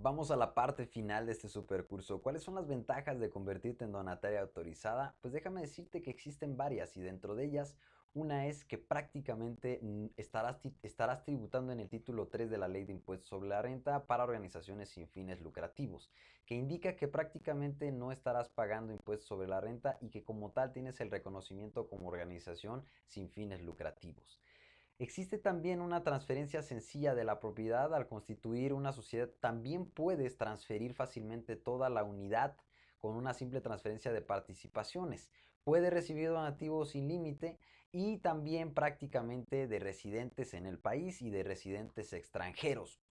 Vamos a la parte final de este supercurso. ¿Cuáles son las ventajas de convertirte en donataria autorizada? Pues déjame decirte que existen varias y dentro de ellas una es que prácticamente estarás tributando en el título 3 de la Ley de Impuestos sobre la Renta para organizaciones sin fines lucrativos, que indica que prácticamente no estarás pagando impuestos sobre la renta y que como tal tienes el reconocimiento como organización sin fines lucrativos. Existe también una transferencia sencilla de la propiedad. Al constituir una sociedad también puedes transferir fácilmente toda la unidad con una simple transferencia de participaciones. Puedes recibir donativos sin límite y también prácticamente de residentes en el país y de residentes extranjeros.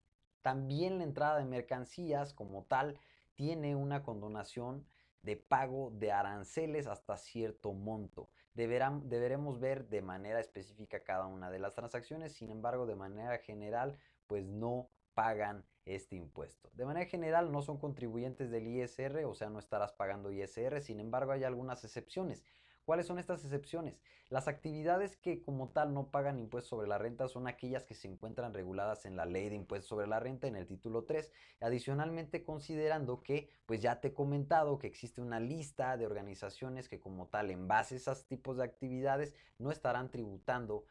También la entrada de mercancías como tal tiene una condonación de pago de aranceles hasta cierto monto. Deberemos ver de manera específica cada una de las transacciones, sin embargo, de manera general, pues no pagan este impuesto. De manera general no son contribuyentes del ISR, o sea, no estarás pagando ISR, sin embargo, hay algunas excepciones. ¿Cuáles son estas excepciones? Las actividades que como tal no pagan impuestos sobre la renta son aquellas que se encuentran reguladas en la Ley de Impuestos sobre la Renta en el título 3. Adicionalmente, considerando que, pues ya te he comentado que existe una lista de organizaciones que como tal, en base a esos tipos de actividades, no estarán tributando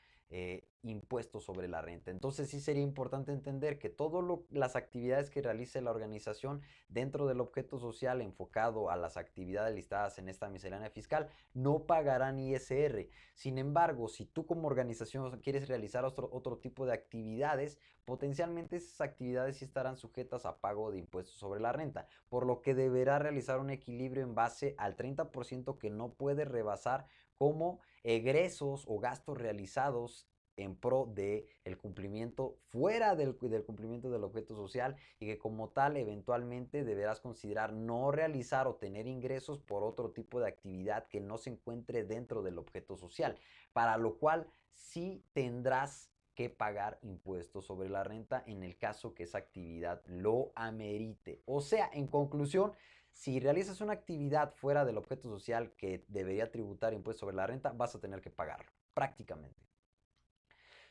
impuestos sobre la renta. Entonces sí sería importante entender que todas las actividades que realice la organización dentro del objeto social enfocado a las actividades listadas en esta miscelánea fiscal no pagarán ISR. Sin embargo, si tú como organización quieres realizar otro tipo de actividades, potencialmente esas actividades sí estarán sujetas a pago de impuestos sobre la renta, por lo que deberá realizar un equilibrio en base al 30% que no puede rebasar como egresos o gastos realizados en pro de el cumplimiento fuera del cumplimiento del objeto social y que como tal eventualmente deberás considerar no realizar o tener ingresos por otro tipo de actividad que no se encuentre dentro del objeto social, para lo cual sí tendrás que pagar impuestos sobre la renta en el caso que esa actividad lo amerite. O sea, en conclusión, si realizas una actividad fuera del objeto social que debería tributar impuestos sobre la renta, vas a tener que pagarlo, prácticamente.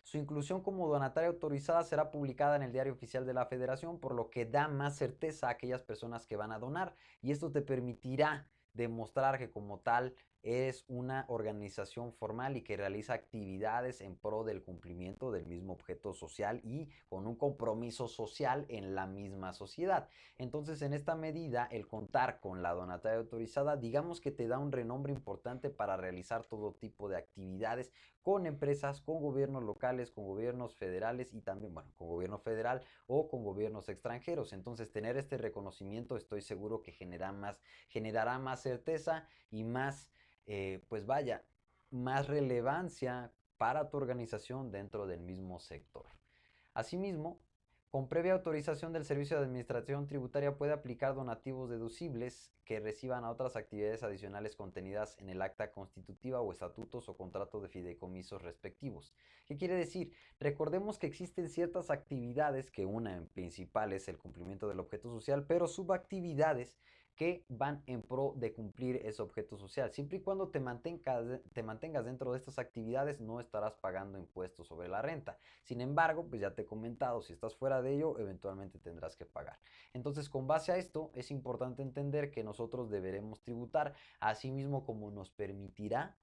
Su inclusión como donataria autorizada será publicada en el Diario Oficial de la Federación, por lo que da más certeza a aquellas personas que van a donar y esto te permitirá demostrar que como tal es una organización formal y que realiza actividades en pro del cumplimiento del mismo objeto social y con un compromiso social en la misma sociedad. Entonces, en esta medida, el contar con la donataria autorizada, digamos que te da un renombre importante para realizar todo tipo de actividades con empresas, con gobiernos locales, con gobiernos federales y también, bueno, con gobierno federal o con gobiernos extranjeros. Entonces, tener este reconocimiento estoy seguro que generará más certeza y más, pues vaya, más relevancia para tu organización dentro del mismo sector. Asimismo, con previa autorización del Servicio de Administración Tributaria puede aplicar donativos deducibles que reciban a otras actividades adicionales contenidas en el acta constitutiva o estatutos o contrato de fideicomisos respectivos. ¿Qué quiere decir? Recordemos que existen ciertas actividades que una en principal es el cumplimiento del objeto social, pero subactividades que van en pro de cumplir ese objeto social. Siempre y cuando te mantengas dentro de estas actividades no estarás pagando impuestos sobre la renta. Sin embargo, pues ya te he comentado, si estás fuera de ello, eventualmente tendrás que pagar. Entonces, con base a esto, es importante entender que nosotros deberemos tributar, así mismo como nos permitirá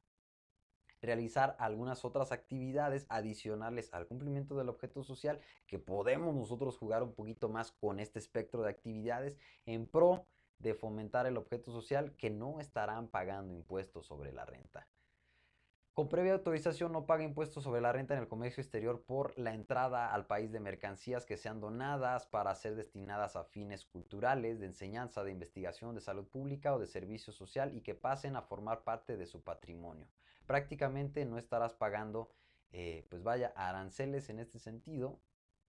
realizar algunas otras actividades adicionales al cumplimiento del objeto social, que podemos nosotros jugar un poquito más con este espectro de actividades en pro de fomentar el objeto social, que no estarán pagando impuestos sobre la renta. Con previa autorización no paga impuestos sobre la renta en el comercio exterior por la entrada al país de mercancías que sean donadas para ser destinadas a fines culturales, de enseñanza, de investigación, de salud pública o de servicio social y que pasen a formar parte de su patrimonio. Prácticamente no estarás pagando, pues vaya, aranceles en este sentido.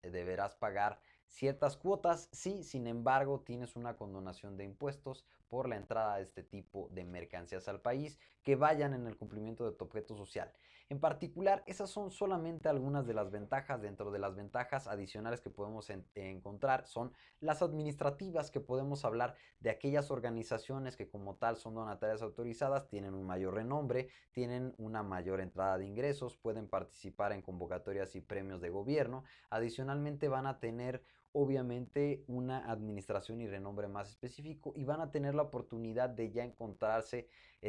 Deberás pagar ciertas cuotas si, sin embargo, tienes una condonación de impuestos por la entrada de este tipo de mercancías al país que vayan en el cumplimiento de tu objeto social. En particular, esas son solamente algunas de las ventajas. Dentro de las ventajas adicionales que podemos encontrar son las administrativas, que podemos hablar de aquellas organizaciones que como tal son donatarias autorizadas, tienen un mayor renombre, tienen una mayor entrada de ingresos, pueden participar en convocatorias y premios de gobierno. Adicionalmente van a tener obviamente una administración y renombre más específico y van a tener la oportunidad de ya encontrarse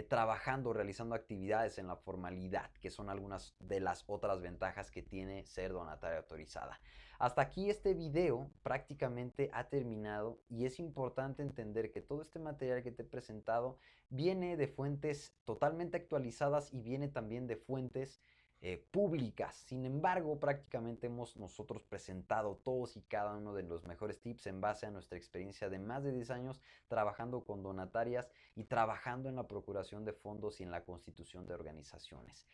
trabajando, realizando actividades en la formalidad, que son algunas de las otras ventajas que tiene ser donataria autorizada. Hasta aquí este video prácticamente ha terminado y es importante entender que todo este material que te he presentado viene de fuentes totalmente actualizadas y viene también de fuentes públicas. Sin embargo, prácticamente hemos nosotros presentado todos y cada uno de los mejores tips en base a nuestra experiencia de más de 10 años trabajando con donatarias y trabajando en la procuración de fondos y en la constitución de organizaciones.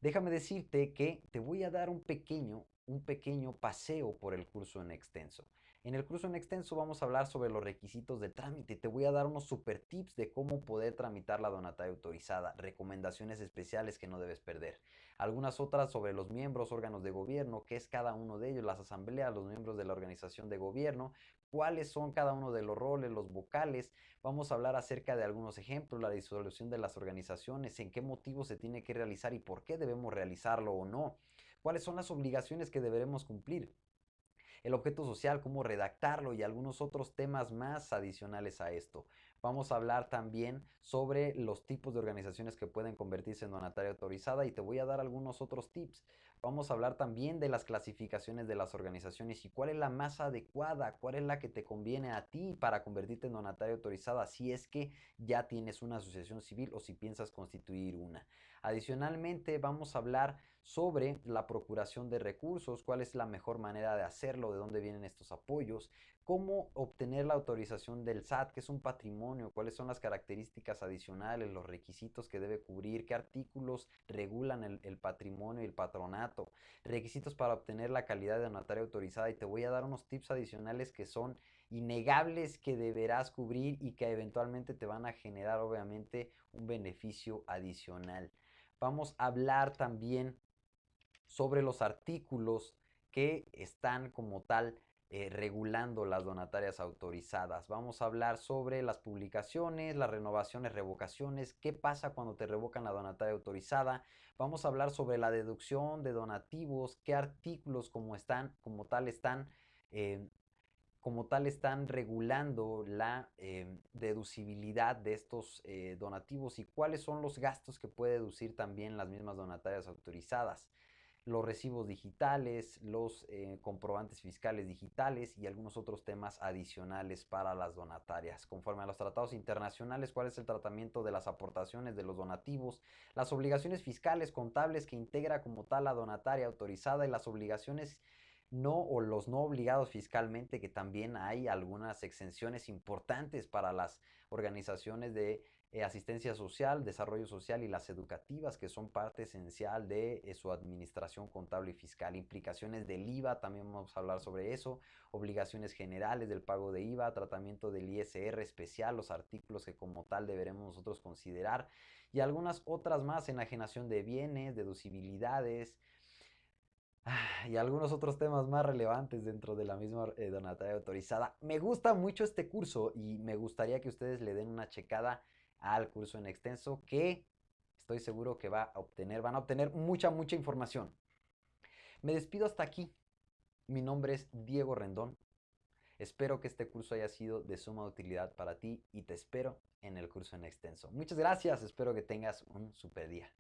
Déjame decirte que te voy a dar un pequeño paseo por el curso en extenso. En el curso en extenso vamos a hablar sobre los requisitos de trámite. Te voy a dar unos super tips de cómo poder tramitar la donataria autorizada, recomendaciones especiales que no debes perder. Algunas otras sobre los miembros, órganos de gobierno, qué es cada uno de ellos, las asambleas, los miembros de la organización de gobierno, cuáles son cada uno de los roles, los vocales. Vamos a hablar acerca de algunos ejemplos, la disolución de las organizaciones, en qué motivos se tiene que realizar y por qué debemos realizarlo o no, cuáles son las obligaciones que deberemos cumplir, el objeto social, cómo redactarlo y algunos otros temas más adicionales a esto. Vamos a hablar también sobre los tipos de organizaciones que pueden convertirse en donataria autorizada y te voy a dar algunos otros tips. Vamos a hablar también de las clasificaciones de las organizaciones y cuál es la más adecuada, cuál es la que te conviene a ti para convertirte en donataria autorizada si es que ya tienes una asociación civil o si piensas constituir una. Adicionalmente, vamos a hablar sobre la procuración de recursos, cuál es la mejor manera de hacerlo, de dónde vienen estos apoyos, cómo obtener la autorización del SAT, que es un patrimonio, cuáles son las características adicionales, los requisitos que debe cubrir, qué artículos regulan el patrimonio y el patronato, requisitos para obtener la calidad de donataria autorizada y te voy a dar unos tips adicionales que son innegables que deberás cubrir y que eventualmente te van a generar obviamente un beneficio adicional. Vamos a hablar también sobre los artículos que están como tal regulando las donatarias autorizadas. Vamos a hablar sobre las publicaciones, las renovaciones, revocaciones, qué pasa cuando te revocan la donataria autorizada. Vamos a hablar sobre la deducción de donativos, qué artículos eh, como tal están regulando la deducibilidad de estos donativos y cuáles son los gastos que puede deducir también las mismas donatarias autorizadas, los recibos digitales, los comprobantes fiscales digitales y algunos otros temas adicionales para las donatarias. Conforme a los tratados internacionales, cuál es el tratamiento de las aportaciones de los donativos, las obligaciones fiscales contables que integra como tal la donataria autorizada y las obligaciones no o los no obligados fiscalmente, que también hay algunas exenciones importantes para las organizaciones de asistencia social, desarrollo social y las educativas, que son parte esencial de su administración contable y fiscal. Implicaciones del IVA, también vamos a hablar sobre eso, obligaciones generales del pago de IVA, tratamiento del ISR especial, los artículos que como tal deberemos nosotros considerar y algunas otras más, enajenación de bienes, deducibilidades, y algunos otros temas más relevantes dentro de la misma donataria autorizada. Me gusta mucho este curso y me gustaría que ustedes le den una checada al curso en extenso que estoy seguro que van a obtener mucha información. Me despido hasta aquí. Mi nombre es Diego Rendón. Espero que este curso haya sido de suma utilidad para ti y te espero en el curso en extenso. Muchas gracias, espero que tengas un super día.